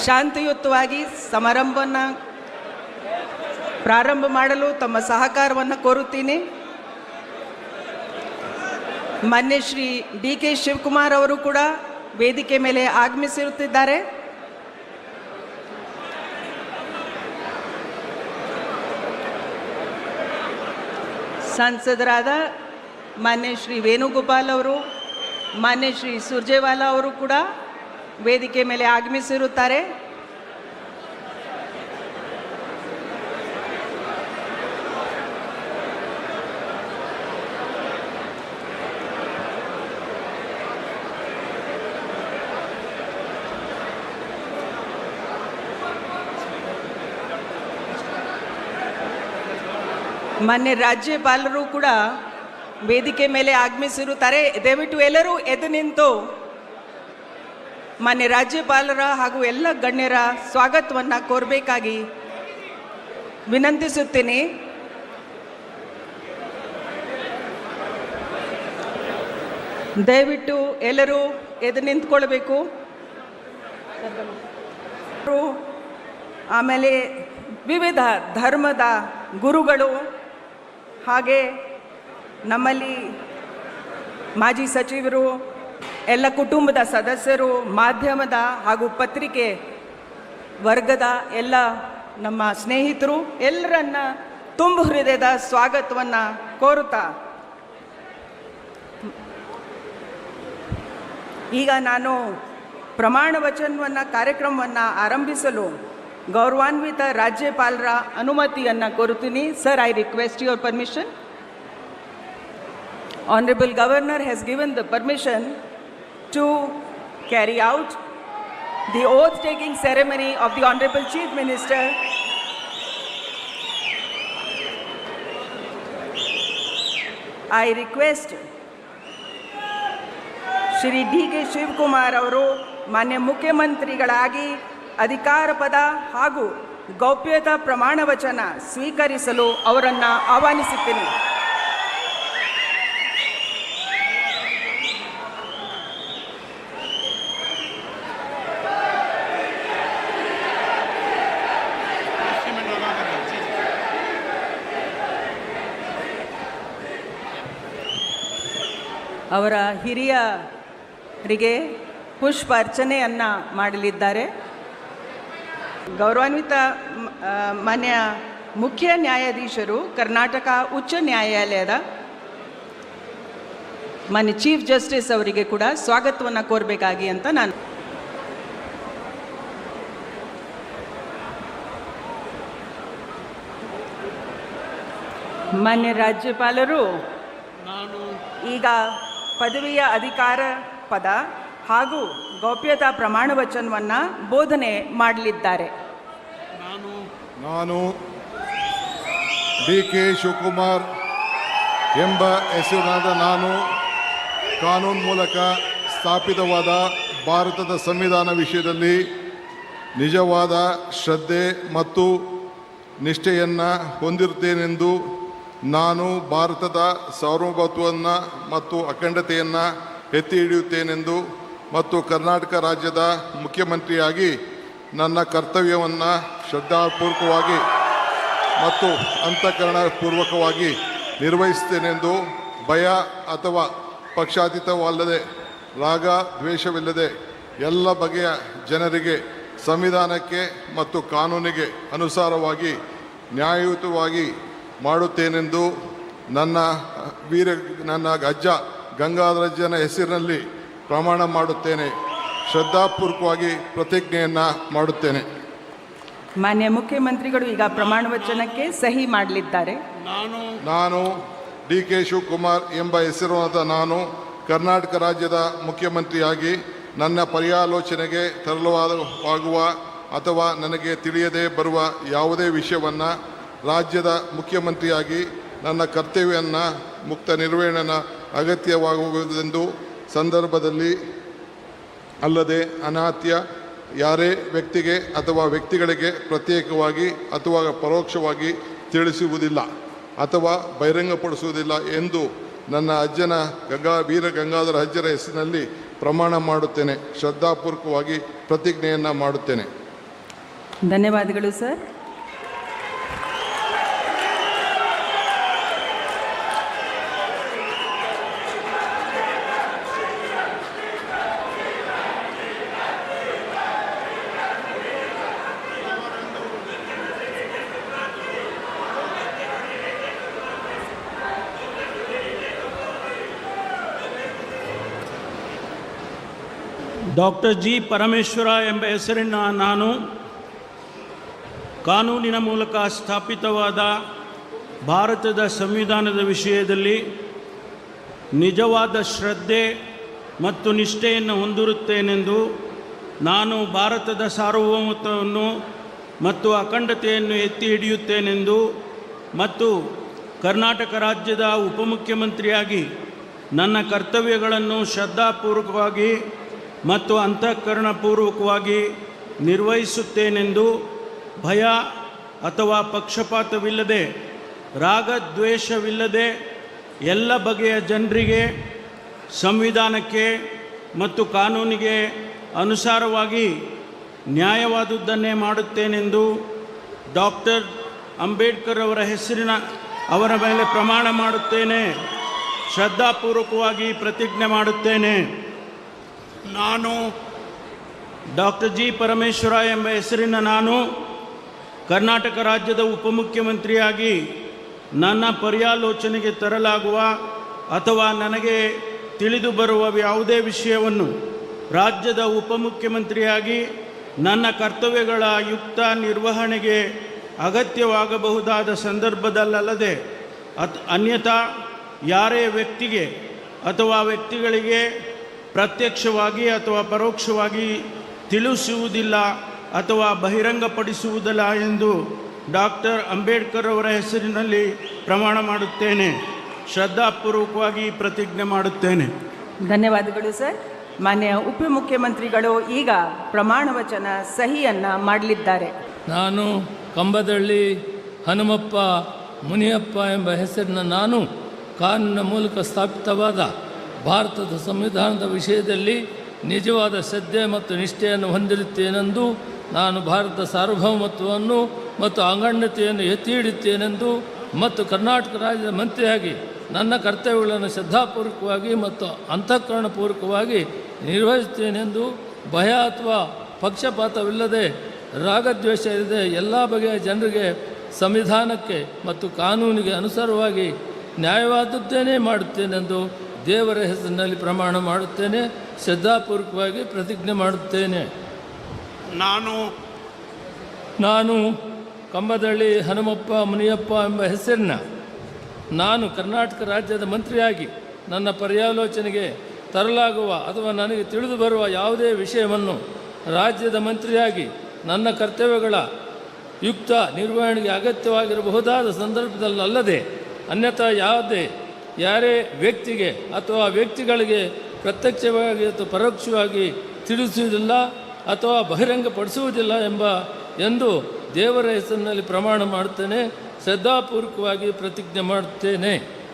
ಶಾಂತಿಯುತವಾಗಿ ಸಮಾರಂಭವನ್ನು ಪ್ರಾರಂಭ ಮಾಡಲು ತಮ್ಮ ಸಹಕಾರವನ್ನು ಕೋರುತ್ತೀನಿ. ಮಾನ್ಯ ಶ್ರೀ ಡಿ.ಕೆ. ಶಿವಕುಮಾರ್ ಅವರು ಕೂಡ ವೇದಿಕೆ ಮೇಲೆ ಆಗಮಿಸಿರುತ್ತಿದ್ದಾರೆ. ಸಂಸದರಾದ ಮಾನ್ಯ ಶ್ರೀ ವೇಣುಗೋಪಾಲ್ ಅವರು, ಮಾನ್ಯ ಶ್ರೀ ಸುರ್ಜೇವಾಲಾ ಅವರು ಕೂಡ ವೇದಿಕೆ ಮೇಲೆ ಆಗಮಿಸಿರುತ್ತಾರೆ. ಮಾನ್ಯ ರಾಜ್ಯಪಾಲರು ಕೂಡ ವೇದಿಕೆ ಮೇಲೆ ಆಗಮಿಸಿರುತ್ತಾರೆ. ದಯವಿಟ್ಟು ಎಲ್ಲರೂ ಎದ್ದು ನಿಂತು ಮಾನ್ಯ ರಾಜ್ಯಪಾಲರ ಹಾಗೂ ಎಲ್ಲ ಗಣ್ಯರ ಸ್ವಾಗತವನ್ನು ಕೋರಬೇಕಾಗಿ ವಿನಂತಿಸುತ್ತೇನೆ. ದಯವಿಟ್ಟು ಎಲ್ಲರೂ ಎದ್ದು ನಿಂತ್ಕೊಳ್ಬೇಕು. ಆಮೇಲೆ ವಿವಿಧ ಧರ್ಮದ ಗುರುಗಳು, ಹಾಗೆ ನಮ್ಮಲ್ಲಿ ಮಾಜಿ ಸಚಿವರು, ಎಲ್ಲ ಕುಟುಂಬದ ಸದಸ್ಯರು, ಮಾಧ್ಯಮದ ಹಾಗೂ ಪತ್ರಿಕೆ ವರ್ಗದ ಎಲ್ಲ ನಮ್ಮ ಸ್ನೇಹಿತರು ಎಲ್ಲರನ್ನ ತುಂಬ ಹೃದಯದ ಸ್ವಾಗತವನ್ನು ಕೋರುತ್ತಾ ಈಗ ನಾನು ಪ್ರಮಾಣ ವಚನವನ್ನು ಕಾರ್ಯಕ್ರಮವನ್ನು ಆರಂಭಿಸಲು ಗೌರವಾನ್ವಿತ ರಾಜ್ಯಪಾಲರ ಅನುಮತಿಯನ್ನು ಕೋರುತ್ತೀನಿ. Sir, I request your permission. Honorable Governor has given the permission to carry out the oath-taking ceremony of the Honorable Chief Minister. I request Shri D.K. Shivkumar ಅವರು ಮಾನ್ಯ ಮುಖ್ಯಮಂತ್ರಿಗಳಾಗಿ ಅಧಿಕಾರ ಪದ ಹಾಗೂ ಗೌಪ್ಯತಾ ಪ್ರಮಾಣ ವಚನ ಸ್ವೀಕರಿಸಲು ಅವರನ್ನು ಆಹ್ವಾನಿಸುತ್ತೇನೆ. ಅವರ ಹಿರಿಯರಿಗೆ ಪುಷ್ಪ ಅರ್ಚನೆಯನ್ನು ಮಾಡಲಿದ್ದಾರೆ. ಗೌರವಾನ್ವಿತ ಮಾನ್ಯ ಮುಖ್ಯ ನ್ಯಾಯಾಧೀಶರು, ಕರ್ನಾಟಕ ಉಚ್ಚ ನ್ಯಾಯಾಲಯದ ಮಾನ್ಯ ಚೀಫ್ ಜಸ್ಟಿಸ್ ಅವರಿಗೆ ಕೂಡ ಸ್ವಾಗತವನ್ನು ಕೋರಬೇಕಾಗಿ ಅಂತ ನಾನು ಮಾನ್ಯ ರಾಜ್ಯಪಾಲರು ಈಗ ಪದವಿಯ ಅಧಿಕಾರ ಪದ ಹಾಗೂ ಗೌಪ್ಯತಾ ಪ್ರಮಾಣ ವಚನವನ್ನು ಬೋಧನೆ ಮಾಡಲಿದ್ದಾರೆ. ನಾನು ಡಿ.ಕೆ. ಶಿವಕುಮಾರ್ ಎಂಬ ಹೆಸರಿನಾದ ನಾನು ಕಾನೂನು ಮೂಲಕ ಸ್ಥಾಪಿತವಾದ ಭಾರತದ ಸಂವಿಧಾನ ವಿಷಯದಲ್ಲಿ ನಿಜವಾದ ಶ್ರದ್ಧೆ ಮತ್ತು ನಿಷ್ಠೆಯನ್ನು ಹೊಂದಿರುತ್ತೇನೆಂದು, ನಾನು ಭಾರತದ ಸಾರ್ವಭೌಮತ್ವವನ್ನು ಮತ್ತು ಅಖಂಡತೆಯನ್ನು ಎತ್ತಿ ಹಿಡಿಯುತ್ತೇನೆಂದು ಮತ್ತು ಕರ್ನಾಟಕ ರಾಜ್ಯದ ಮುಖ್ಯಮಂತ್ರಿಯಾಗಿ ನನ್ನ ಕರ್ತವ್ಯವನ್ನು ಶ್ರದ್ಧಾಪೂರ್ವಕವಾಗಿ ಮತ್ತು ಅಂತಃಕರಣಪೂರ್ವಕವಾಗಿ ನಿರ್ವಹಿಸುತ್ತೇನೆಂದು, ಭಯ ಅಥವಾ ಪಕ್ಷಾತೀತವಲ್ಲದೆ, ರಾಗ ದ್ವೇಷವಿಲ್ಲದೆ ಎಲ್ಲ ಬಗೆಯ ಜನರಿಗೆ ಸಂವಿಧಾನಕ್ಕೆ ಮತ್ತು ಕಾನೂನಿಗೆ ಅನುಸಾರವಾಗಿ ನ್ಯಾಯಯುತವಾಗಿ ಮಾಡುತ್ತೇನೆಂದು ನನ್ನ ಅಜ್ಜ ಗಂಗಾಧರಜ್ಜನ ಹೆಸರಿನಲ್ಲಿ ಪ್ರಮಾಣ ಮಾಡುತ್ತೇನೆ. ಶ್ರದ್ಧಾಪೂರ್ವಕವಾಗಿ ಪ್ರತಿಜ್ಞೆಯನ್ನು ಮಾಡುತ್ತೇನೆ. ಮಾನ್ಯ ಮುಖ್ಯಮಂತ್ರಿಗಳು ಈಗ ಪ್ರಮಾಣ ವಚನಕ್ಕೆ ಸಹಿ ಮಾಡಲಿದ್ದಾರೆ. ನಾನು ಡಿ.ಕೆ. ಶಿವಕುಮಾರ್ ಎಂಬ ಹೆಸರಾದ ನಾನು ಕರ್ನಾಟಕ ರಾಜ್ಯದ ಮುಖ್ಯಮಂತ್ರಿಯಾಗಿ ನನ್ನ ಪರ್ಯಾಲೋಚನೆಗೆ ತರಲಾಗುವ ಅಥವಾ ನನಗೆ ತಿಳಿಯದೇ ಬರುವ ಯಾವುದೇ ವಿಷಯವನ್ನು ರಾಜ್ಯದ ಮುಖ್ಯಮಂತ್ರಿಯಾಗಿ ನನ್ನ ಕರ್ತವ್ಯವನ್ನು ಮುಕ್ತ ನಿರ್ವಹಣೆ ಅಗತ್ಯವಾಗುವುದೆಂದು ಸಂದರ್ಭದಲ್ಲಿ ಅಲ್ಲದೆ ಅನಾತ್ಯ ಯಾರೇ ವ್ಯಕ್ತಿಗೆ ಅಥವಾ ವ್ಯಕ್ತಿಗಳಿಗೆ ಪ್ರತ್ಯೇಕವಾಗಿ ಅಥವಾ ಪರೋಕ್ಷವಾಗಿ ತಿಳಿಸುವುದಿಲ್ಲ ಅಥವಾ ಬಹಿರಂಗಪಡಿಸುವುದಿಲ್ಲ ಎಂದು ನನ್ನ ಅಜ್ಜನ ವೀರ ಗಂಗಾಧರ ಅಜ್ಜರ ಹೆಸರಿನಲ್ಲಿ ಪ್ರಮಾಣ ಮಾಡುತ್ತೇನೆ. ಶ್ರದ್ಧಾಪೂರ್ವಕವಾಗಿ ಪ್ರತಿಜ್ಞೆಯನ್ನು ಮಾಡುತ್ತೇನೆ. ಧನ್ಯವಾದಗಳು ಸರ್. ಡಾಕ್ಟರ್ ಜಿ ಪರಮೇಶ್ವರ ಎಂಬ ಹೆಸರಿನ ನಾನು ಕಾನೂನಿನ ಮೂಲಕ ಸ್ಥಾಪಿತವಾದ ಭಾರತದ ಸಂವಿಧಾನದ ವಿಷಯದಲ್ಲಿ ನಿಜವಾದ ಶ್ರದ್ಧೆ ಮತ್ತು ನಿಷ್ಠೆಯನ್ನು ಹೊಂದಿರುತ್ತೇನೆಂದು ನಾನು ಭಾರತದ ಸಾರ್ವಭೌಮತ್ವವನ್ನು ಮತ್ತು ಅಖಂಡತೆಯನ್ನು ಎತ್ತಿ ಹಿಡಿಯುತ್ತೇನೆಂದು ಮತ್ತು ಕರ್ನಾಟಕ ರಾಜ್ಯದ ಉಪಮುಖ್ಯಮಂತ್ರಿಯಾಗಿ ನನ್ನ ಕರ್ತವ್ಯಗಳನ್ನು ಶ್ರದ್ಧಾಪೂರ್ವಕವಾಗಿ ಮತ್ತು ಅಂತಃಕರಣಪೂರ್ವಕವಾಗಿ ನಿರ್ವಹಿಸುತ್ತೇನೆಂದು ಭಯ ಅಥವಾ ಪಕ್ಷಪಾತವಿಲ್ಲದೆ ರಾಗದ್ವೇಷವಿಲ್ಲದೆ ಎಲ್ಲ ಬಗೆಯ ಜನರಿಗೆ ಸಂವಿಧಾನಕ್ಕೆ ಮತ್ತು ಕಾನೂನಿಗೆ ಅನುಸಾರವಾಗಿ ನ್ಯಾಯವಾದುದನ್ನೇ ಮಾಡುತ್ತೇನೆಂದು ಡಾಕ್ಟರ್ ಅಂಬೇಡ್ಕರ್ ಅವರ ಮೇಲೆ ಪ್ರಮಾಣ ಮಾಡುತ್ತೇನೆ. ಶ್ರದ್ಧಾಪೂರ್ವಕವಾಗಿ ಪ್ರತಿಜ್ಞೆ ಮಾಡುತ್ತೇನೆ. ನಾನು ಡಾಕ್ಟರ್ ಜಿ ಪರಮೇಶ್ವರ ಎಂಬ ಹೆಸರಿನ ನಾನು ಕರ್ನಾಟಕ ರಾಜ್ಯದ ಉಪಮುಖ್ಯಮಂತ್ರಿಯಾಗಿ ನನ್ನ ಪರ್ಯಾಲೋಚನೆಗೆ ತರಲಾಗುವ ಅಥವಾ ನನಗೆ ತಿಳಿದು ಬರುವ ಯಾವುದೇ ವಿಷಯವನ್ನು ರಾಜ್ಯದ ಉಪಮುಖ್ಯಮಂತ್ರಿಯಾಗಿ ನನ್ನ ಕರ್ತವ್ಯಗಳ ಯುಕ್ತ ನಿರ್ವಹಣೆಗೆ ಅಗತ್ಯವಾಗಬಹುದಾದ ಸಂದರ್ಭದಲ್ಲದೆ ಅನ್ಯಥಾ ಯಾರೇ ವ್ಯಕ್ತಿಗೆ ಅಥವಾ ವ್ಯಕ್ತಿಗಳಿಗೆ ಪ್ರತ್ಯಕ್ಷವಾಗಿ ಅಥವಾ ಪರೋಕ್ಷವಾಗಿ ತಿಳಿಸುವುದಿಲ್ಲ ಅಥವಾ ಬಹಿರಂಗಪಡಿಸುವುದಿಲ್ಲ ಎಂದು ಡಾಕ್ಟರ್ ಅಂಬೇಡ್ಕರ್ ಅವರ ಹೆಸರಿನಲ್ಲಿ ಪ್ರಮಾಣ ಮಾಡುತ್ತೇನೆ. ಶ್ರದ್ಧಾಪೂರ್ವಕವಾಗಿ ಪ್ರತಿಜ್ಞೆ ಮಾಡುತ್ತೇನೆ. ಧನ್ಯವಾದಗಳು ಸರ್. ಮಾನ್ಯ ಉಪಮುಖ್ಯಮಂತ್ರಿಗಳು ಈಗ ಪ್ರಮಾಣ ವಚನ ಸಹಿಯನ್ನು ಮಾಡಲಿದ್ದಾರೆ. ನಾನು ಕಂಬದಳ್ಳಿ ಹನುಮಪ್ಪ ಮುನಿಯಪ್ಪ ಎಂಬ ಹೆಸರಿನ ನಾನು ಕಾನೂನಿನ ಮೂಲಕ ಸ್ಥಾಪಿತವಾದ ಭಾರತದ ಸಂವಿಧಾನದ ವಿಷಯದಲ್ಲಿ ನಿಜವಾದ ಶ್ರದ್ಧೆ ಮತ್ತು ನಿಷ್ಠೆಯನ್ನು ಹೊಂದಿರುತ್ತೇನೆಂದು ನಾನು ಭಾರತದ ಸಾರ್ವಭೌಮತ್ವವನ್ನು ಮತ್ತು ಅಖಂಡತೆಯನ್ನು ಎತ್ತಿ ಹಿಡಿಯುತ್ತೇನೆಂದು ಮತ್ತು ಕರ್ನಾಟಕ ರಾಜ್ಯದ ಮಂತ್ರಿಯಾಗಿ ನನ್ನ ಕರ್ತವ್ಯಗಳನ್ನು ಶ್ರದ್ಧಾಪೂರ್ವಕವಾಗಿ ಮತ್ತು ಅಂತಃಕರಣಪೂರ್ವಕವಾಗಿ ನಿರ್ವಹಿಸುತ್ತೇನೆಂದು ಭಯ ಅಥವಾ ಪಕ್ಷಪಾತವಿಲ್ಲದೆ ರಾಗದ್ವೇಷ ಇಲ್ಲದೆ ಎಲ್ಲ ಬಗೆಯ ಜನರಿಗೆ ಸಂವಿಧಾನಕ್ಕೆ ಮತ್ತು ಕಾನೂನಿಗೆ ಅನುಸಾರವಾಗಿ ನ್ಯಾಯವಾದದ್ದೇನೇ ಮಾಡುತ್ತೇನೆಂದು ದೇವರ ಹೆಸರಿನಲ್ಲಿ ಪ್ರಮಾಣ ಮಾಡುತ್ತೇನೆ. ಶ್ರದ್ಧಾಪೂರ್ವಕವಾಗಿ ಪ್ರತಿಜ್ಞೆ ಮಾಡುತ್ತೇನೆ. ನಾನು ಕಂಬದಳ್ಳಿ ಹನುಮಪ್ಪ ಮುನಿಯಪ್ಪ ಎಂಬ ಹೆಸರಿನ ನಾನು ಕರ್ನಾಟಕ ರಾಜ್ಯದ ಮಂತ್ರಿಯಾಗಿ ನನ್ನ ಪರ್ಯಾಲೋಚನೆಗೆ ತರಲಾಗುವ ಅಥವಾ ನನಗೆ ತಿಳಿದು ಬರುವ ಯಾವುದೇ ವಿಷಯವನ್ನು ರಾಜ್ಯದ ಮಂತ್ರಿಯಾಗಿ ನನ್ನ ಕರ್ತವ್ಯಗಳ ಯುಕ್ತ ನಿರ್ವಹಣೆಗೆ ಅಗತ್ಯವಾಗಿರಬಹುದಾದ ಸಂದರ್ಭದಲ್ಲದೆ ಅನ್ಯಥಾ ಯಾರೇ ವ್ಯಕ್ತಿಗೆ ಅಥವಾ ವ್ಯಕ್ತಿಗಳಿಗೆ ಪ್ರತ್ಯಕ್ಷವಾಗಿ ಅಥವಾ ಪರೋಕ್ಷವಾಗಿ ತಿಳಿಸುವುದಿಲ್ಲ ಅಥವಾ ಬಹಿರಂಗಪಡಿಸುವುದಿಲ್ಲ ಎಂದು ದೇವರ ಹೆಸರಿನಲ್ಲಿ ಪ್ರಮಾಣ ಮಾಡುತ್ತೇನೆ. ಶ್ರದ್ಧಾಪೂರ್ವಕವಾಗಿ ಪ್ರತಿಜ್ಞೆ ಮಾಡುತ್ತೇನೆ.